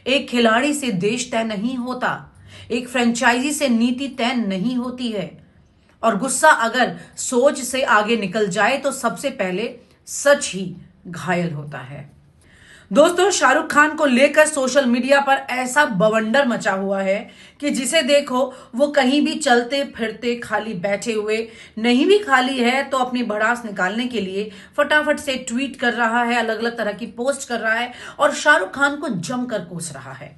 एक खिलाड़ी से देश तय नहीं होता, एक फ्रेंचाइजी से नीति तय नहीं होती है। और गुस्सा अगर सोच से आगे निकल जाए तो सबसे पहले सच ही घायल होता है। दोस्तों, शाहरुख खान को लेकर सोशल मीडिया पर ऐसा बवंडर मचा हुआ है कि जिसे देखो वो कहीं भी चलते फिरते खाली बैठे हुए नहीं, भी खाली है तो अपनी भड़ास निकालने के लिए फटाफट से ट्वीट कर रहा है, अलग अलग तरह की पोस्ट कर रहा है और शाहरुख खान को जमकर कोस रहा है।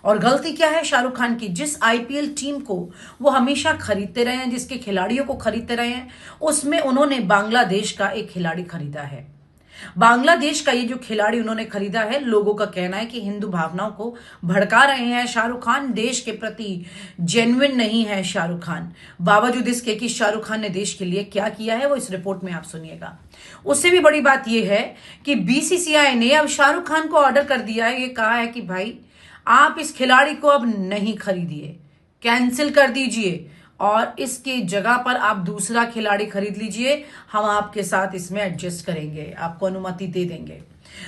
और गलती क्या है शाहरुख खान की? जिस आईपीएल टीम को वो हमेशा खरीदते रहे हैं, जिसके खिलाड़ियों को खरीदते रहे हैं, उसमें उन्होंने बांग्लादेश का एक खिलाड़ी खरीदा है। बांग्लादेश का ये जो खिलाड़ी उन्होंने खरीदा है, लोगों का कहना है कि हिंदू भावनाओं को भड़का रहे हैं शाहरुख खान, देश के प्रति जेन्युइन नहीं है शाहरुख खान। बावजूद इसके कि शाहरुख खान ने देश के लिए क्या किया है वो इस रिपोर्ट में आप सुनिएगा। उससे भी बड़ी बात यह है कि बीसीसीआई ने अब शाहरुख खान को ऑर्डर कर दिया है, ये कहा है कि भाई आप इस खिलाड़ी को अब नहीं खरीदिए, कैंसिल कर दीजिए और इसके जगह पर आप दूसरा खिलाड़ी खरीद लीजिए, हम आपके साथ इसमें एडजस्ट करेंगे, आपको अनुमति दे देंगे।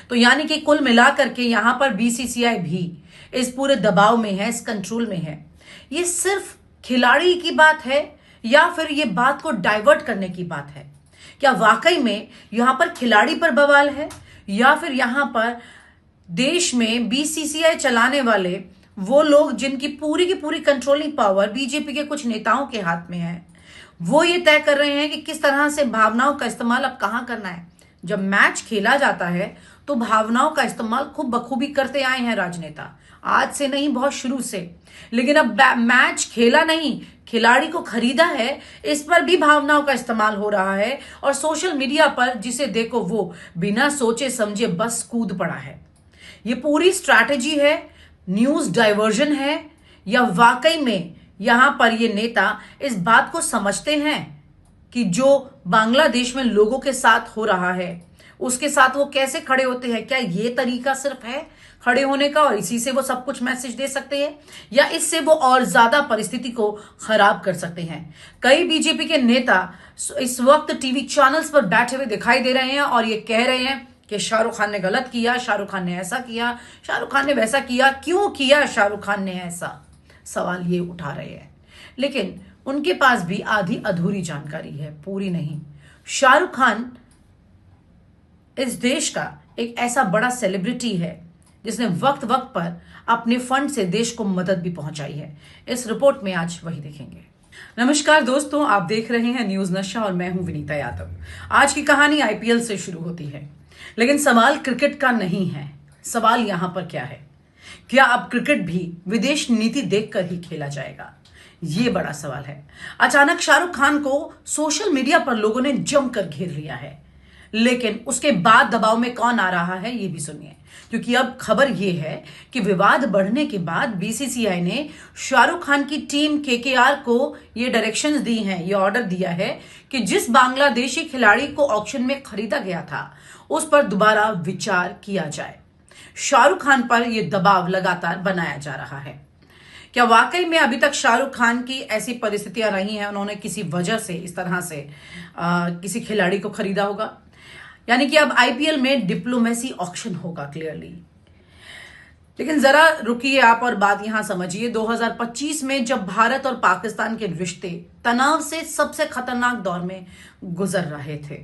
तो यानी कि कुल मिलाकर के यहां पर बीसीसीआई भी इस पूरे दबाव में है, इस कंट्रोल में है। ये सिर्फ खिलाड़ी की बात है या फिर ये बात को डाइवर्ट करने की बात है? क्या वाकई में यहां पर खिलाड़ी पर बवाल है या फिर यहां पर देश में बीसीसीआई चलाने वाले वो लोग जिनकी पूरी की पूरी कंट्रोलिंग पावर बीजेपी के कुछ नेताओं के हाथ में है, वो ये तय कर रहे हैं कि किस तरह से भावनाओं का इस्तेमाल अब कहां करना है? जब मैच खेला जाता है तो भावनाओं का इस्तेमाल खूब बखूबी करते आए हैं राजनेता, आज से नहीं बहुत शुरू से। लेकिन अब मैच खेला नहीं, खिलाड़ी को खरीदा है, इस पर भी भावनाओं का इस्तेमाल हो रहा है और सोशल मीडिया पर जिसे देखो वो बिना सोचे समझे बस कूद पड़ा है। ये पूरी स्ट्रैटेजी है, न्यूज डाइवर्जन है या वाकई में यहां पर ये नेता इस बात को समझते हैं कि जो बांग्लादेश में लोगों के साथ हो रहा है उसके साथ वो कैसे खड़े होते हैं? क्या ये तरीका सिर्फ है खड़े होने का और इसी से वो सब कुछ मैसेज दे सकते हैं या इससे वो और ज्यादा परिस्थिति को खराब कर सकते हैं? कई बीजेपी के नेता इस वक्त टीवी चैनल्स पर बैठे हुए दिखाई दे रहे हैं और ये कह रहे हैं कि शाहरुख खान ने गलत किया, शाहरुख खान ने ऐसा किया, शाहरुख खान ने वैसा किया, क्यों किया शाहरुख खान ने ऐसा? सवाल ये उठा रहे हैं, लेकिन उनके पास भी आधी अधूरी जानकारी है, पूरी नहीं। शाहरुख खान इस देश का एक ऐसा बड़ा सेलिब्रिटी है जिसने वक्त वक्त पर अपने फंड से देश को मदद भी पहुंचाई है। इस रिपोर्ट में आज वही देखेंगे। नमस्कार दोस्तों, आप देख रहे हैं न्यूज नशा और मैं हूं विनीता यादव। आज की कहानी आईपीएल से शुरू होती है, लेकिन सवाल क्रिकेट का नहीं है। सवाल यहां पर क्या है? क्या अब क्रिकेट भी विदेश नीति देखकर ही खेला जाएगा? ये बड़ा सवाल है। अचानक शाहरुख खान को सोशल मीडिया पर लोगों ने जमकर घेर लिया है, लेकिन उसके बाद दबाव में कौन आ रहा है ये भी सुनिए, क्योंकि अब खबर यह है कि विवाद बढ़ने के बाद बीसीसीआई ने शाहरुख खान की टीम केकेआर को ये डायरेक्शंस दी हैं, ये ऑर्डर दिया है कि जिस बांग्लादेशी खिलाड़ी को ऑक्शन में खरीदा गया था उस पर दोबारा विचार किया जाए। शाहरुख खान पर यह दबाव लगातार बनाया जा रहा है। क्या वाकई में अभी तक शाहरुख खान की ऐसी परिस्थितियां रही हैं, उन्होंने किसी वजह से इस तरह से किसी खिलाड़ी को खरीदा होगा? यानी कि अब आईपीएल में डिप्लोमेसी ऑक्शन होगा क्लियरली। लेकिन जरा रुकिए आप और बात यहां समझिए। 2025 में जब भारत और पाकिस्तान के रिश्ते तनाव से सबसे खतरनाक दौर में गुजर रहे थे,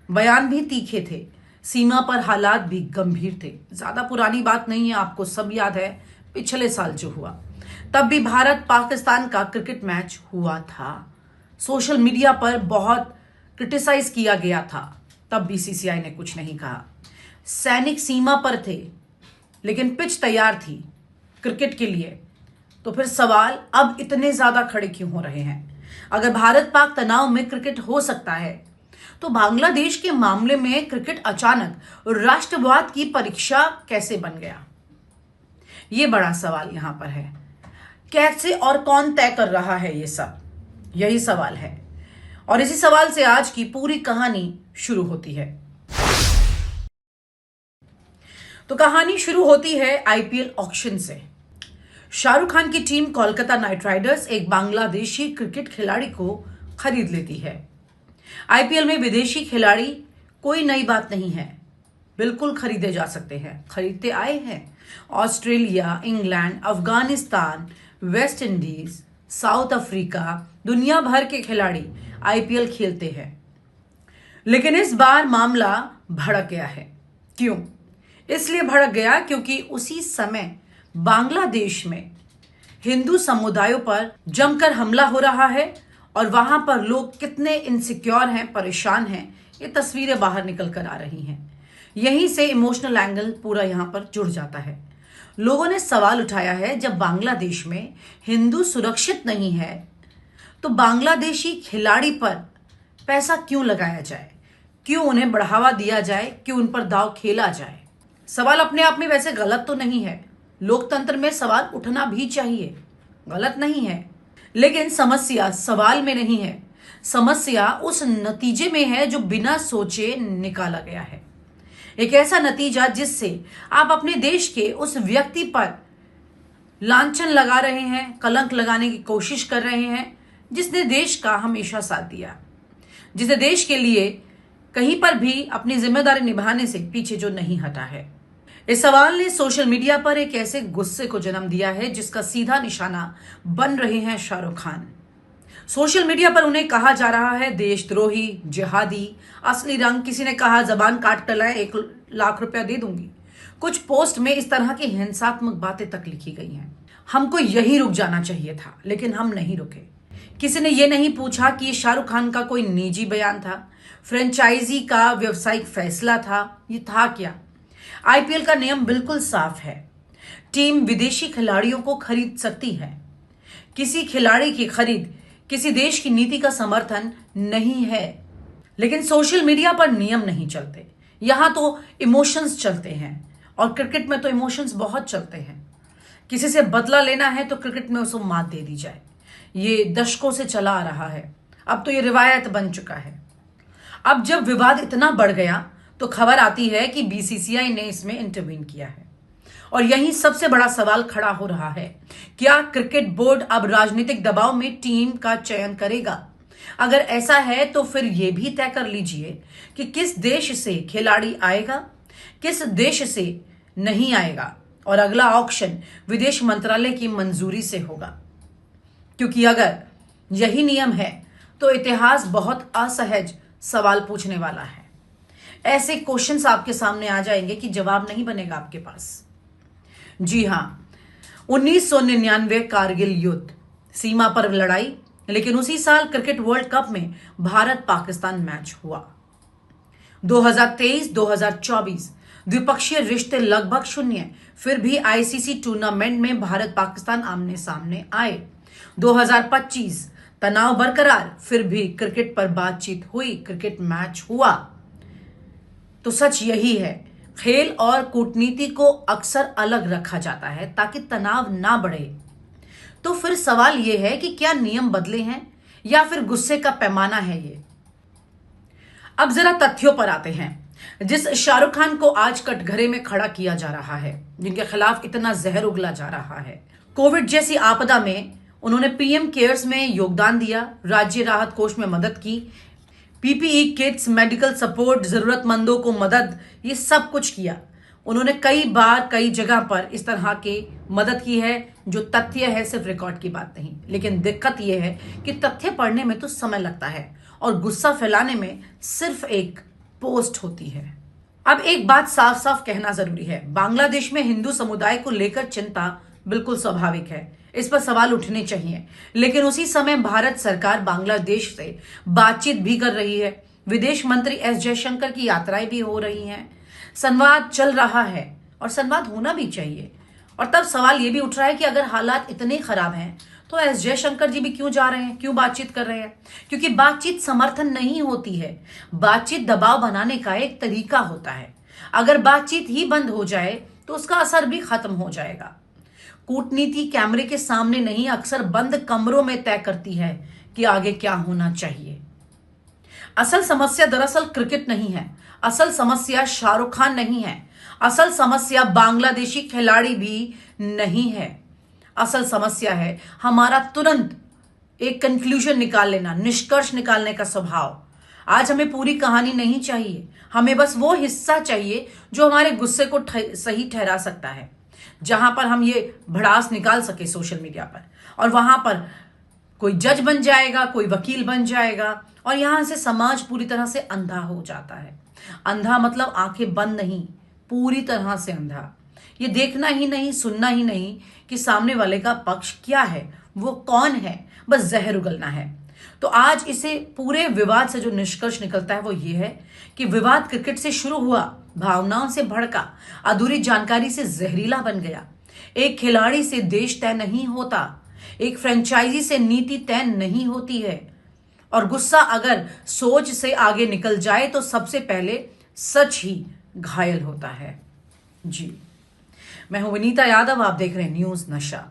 बयान भी तीखे थे, सीमा पर हालात भी गंभीर थे। ज्यादा पुरानी बात नहीं है, आपको सब याद है पिछले साल जो हुआ, तब भी भारत पाकिस्तान का क्रिकेट मैच हुआ था। सोशल मीडिया पर बहुत क्रिटिसाइज किया गया था, तब बीसीसीआई ने कुछ नहीं कहा। सैनिक सीमा पर थे लेकिन पिच तैयार थी क्रिकेट के लिए। तो फिर सवाल अब इतने ज्यादा खड़े क्यों हो रहे हैं? अगर भारत पाक तनाव में क्रिकेट हो सकता है तो बांग्लादेश के मामले में क्रिकेट अचानक राष्ट्रवाद की परीक्षा कैसे बन गया? यह बड़ा सवाल यहां पर है। कैसे और कौन तय कर रहा है ये सब? यही सवाल है और इसी सवाल से आज की पूरी कहानी शुरू होती है। तो कहानी शुरू होती है आईपीएल ऑक्शन से। शाहरुख खान की टीम कोलकाता नाइट राइडर्स एक बांग्लादेशी क्रिकेट खिलाड़ी को खरीद लेती है। आईपीएल में विदेशी खिलाड़ी कोई नई बात नहीं है, बिल्कुल खरीदे जा सकते हैं, खरीदते आए हैं। Australia, England, Afghanistan, West Indies, south Africa, दुनिया भर के खिलाड़ी आईपीएल खेलते हैं। लेकिन इस बार मामला भड़क गया है। क्यों? इसलिए भड़क गया क्योंकि उसी समय बांग्लादेश में हिंदू समुदायों पर जमकर हमला हो रहा है और वहां पर लोग कितने इनसिक्योर हैं, परेशान हैं, ये तस्वीरें बाहर निकल कर आ रही हैं। यहीं से इमोशनल एंगल पूरा यहां पर जुड़ जाता है। लोगों ने सवाल उठाया है, जब बांग्लादेश में हिंदू सुरक्षित नहीं है तो बांग्लादेशी खिलाड़ी पर पैसा क्यों लगाया जाए, क्यों उन्हें बढ़ावा दिया जाए, क्यों उन पर दांव खेला जाए। सवाल अपने आप में वैसे गलत तो नहीं है, लोकतंत्र में सवाल उठना भी चाहिए, गलत नहीं है। लेकिन समस्या सवाल में नहीं है, समस्या उस नतीजे में है जो बिना सोचे निकाला गया है। एक ऐसा नतीजा जिससे आप अपने देश के उस व्यक्ति पर लांछन लगा रहे हैं, कलंक लगाने की कोशिश कर रहे हैं, जिसने देश का हमेशा साथ दिया, जिसने देश के लिए कहीं पर भी अपनी जिम्मेदारी निभाने से पीछे जो नहीं हटा है। इस सवाल ने सोशल मीडिया पर एक ऐसे गुस्से को जन्म दिया है जिसका सीधा निशाना बन रहे हैं शाहरुख खान। सोशल मीडिया पर उन्हें कहा जा रहा है देशद्रोही, जिहादी, असली रंग, किसी ने कहा जबान काट टलाए 1 लाख रुपया दे दूंगी। कुछ पोस्ट में इस तरह की हिंसात्मक बातें तक लिखी गई हैं। हमको यही रुक जाना चाहिए था, लेकिन हम नहीं रुके। किसी ने यह नहीं पूछा कि ये शाहरुख खान का कोई निजी बयान था, फ्रेंचाइजी का व्यवसायिक फैसला था, ये था क्या? आईपीएल का नियम बिल्कुल साफ है, टीम विदेशी खिलाड़ियों को खरीद सकती है। किसी खिलाड़ी की खरीद किसी देश की नीति का समर्थन नहीं है। लेकिन सोशल मीडिया पर नियम नहीं चलते, यहां तो इमोशंस चलते हैं, और क्रिकेट में तो इमोशंस बहुत चलते हैं। किसी से बदला लेना है तो क्रिकेट में उसको मात दे दी जाए, ये दशकों से चला आ रहा है, अब तो ये रिवायत बन चुका है। अब जब विवाद इतना बढ़ गया तो खबर आती है कि बीसीसीआई ने इसमें इंटरवीन किया है, और यही सबसे बड़ा सवाल खड़ा हो रहा है, क्या क्रिकेट बोर्ड अब राजनीतिक दबाव में टीम का चयन करेगा? अगर ऐसा है तो फिर यह भी तय कर लीजिए कि किस देश से खिलाड़ी आएगा, किस देश से नहीं आएगा, और अगला ऑक्शन विदेश मंत्रालय की मंजूरी से होगा। क्योंकि अगर यही नियम है तो इतिहास बहुत असहज सवाल पूछने वाला है। ऐसे क्वेश्चंस आपके सामने आ जाएंगे कि जवाब नहीं बनेगा आपके पास। जी हां, 1999 कारगिल युद्ध, सीमा पर लड़ाई, लेकिन उसी साल क्रिकेट वर्ल्ड कप में भारत पाकिस्तान मैच हुआ। 2023-2024 द्विपक्षीय रिश्ते लगभग शून्य, फिर भी आईसीसी टूर्नामेंट में भारत पाकिस्तान आमने सामने आए। 2025 तनाव बरकरार, फिर भी क्रिकेट पर बातचीत हुई, क्रिकेट मैच हुआ। तो सच यही है, खेल और कूटनीति को अक्सर अलग रखा जाता है ताकि तनाव ना बढ़े। तो फिर सवाल यह है कि क्या नियम बदले हैं या फिर गुस्से का पैमाना है ये? अब जरा तथ्यों पर आते हैं। जिस शाहरुख खान को आज कटघरे में खड़ा किया जा रहा है, जिनके खिलाफ इतना जहर उगला जा रहा है, कोविड जैसी आपदा में उन्होंने पीएम केयर्स में योगदान दिया, राज्य राहत कोष में मदद की, पीपीई किट्स, मेडिकल सपोर्ट, जरूरतमंदों को मदद, ये सब कुछ किया। उन्होंने कई बार कई जगह पर इस तरह की मदद की है जो तथ्य है, सिर्फ रिकॉर्ड की बात नहीं। लेकिन दिक्कत यह है कि तथ्य पढ़ने में तो समय लगता है और गुस्सा फैलाने में सिर्फ एक पोस्ट होती है। अब एक बात साफ साफ कहना जरूरी है, बांग्लादेश में हिंदू समुदाय को लेकर चिंता बिल्कुल स्वाभाविक है, इस पर सवाल उठने चाहिए। लेकिन उसी समय भारत सरकार बांग्लादेश से बातचीत भी कर रही है, विदेश मंत्री एस जयशंकर की यात्राएं भी हो रही हैं, संवाद चल रहा है और संवाद होना भी चाहिए। और तब सवाल यह भी उठ रहा है कि अगर हालात इतने खराब हैं तो एस जयशंकर जी भी क्यों जा रहे हैं, क्यों बातचीत कर रहे हैं? क्योंकि बातचीत समर्थन नहीं होती है, बातचीत दबाव बनाने का एक तरीका होता है। अगर बातचीत ही बंद हो जाए तो उसका असर भी खत्म हो जाएगा। कूटनीति कैमरे के सामने नहीं, अक्सर बंद कमरों में तय करती है कि आगे क्या होना चाहिए। असल समस्या दरअसल क्रिकेट नहीं है, असल समस्या शाहरुख खान नहीं है, असल समस्या बांग्लादेशी खिलाड़ी भी नहीं है। असल समस्या है हमारा तुरंत एक कंक्लूजन निकाल लेना, निष्कर्ष निकालने का स्वभाव। आज हमें पूरी कहानी नहीं चाहिए, हमें बस वो हिस्सा चाहिए जो हमारे गुस्से को सही ठहरा सकता है, जहां पर हम ये भड़ास निकाल सके सोशल मीडिया पर, और वहां पर कोई जज बन जाएगा, कोई वकील बन जाएगा, और यहां से समाज पूरी तरह से अंधा हो जाता है। अंधा मतलब आंखें बंद नहीं, पूरी तरह से अंधा। ये देखना ही नहीं, सुनना ही नहीं कि सामने वाले का पक्ष क्या है, वो कौन है, बस जहर उगलना है। तो आज इसे पूरे विवाद से जो निष्कर्ष निकलता है वो ये है कि विवाद क्रिकेट से शुरू हुआ, भावनाओं से भड़का, अधूरी जानकारी से जहरीला बन गया। एक खिलाड़ी से देश तय नहीं होता, एक फ्रेंचाइजी से नीति तय नहीं होती है, और गुस्सा अगर सोच से आगे निकल जाए तो सबसे पहले सच ही घायल होता है। जी, मैं हूं विनीता यादव, आप देख रहे हैं न्यूज नशा।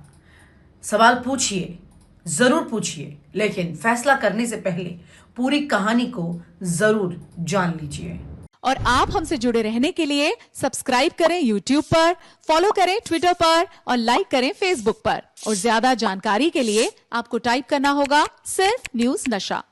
सवाल पूछिए, जरूर पूछिए, लेकिन फैसला करने से पहले पूरी कहानी को जरूर जान लीजिए। और आप हमसे जुड़े रहने के लिए सब्सक्राइब करें YouTube पर, फॉलो करें Twitter पर और लाइक करें Facebook पर। और ज्यादा जानकारी के लिए आपको टाइप करना होगा सिर्फ न्यूज नशा।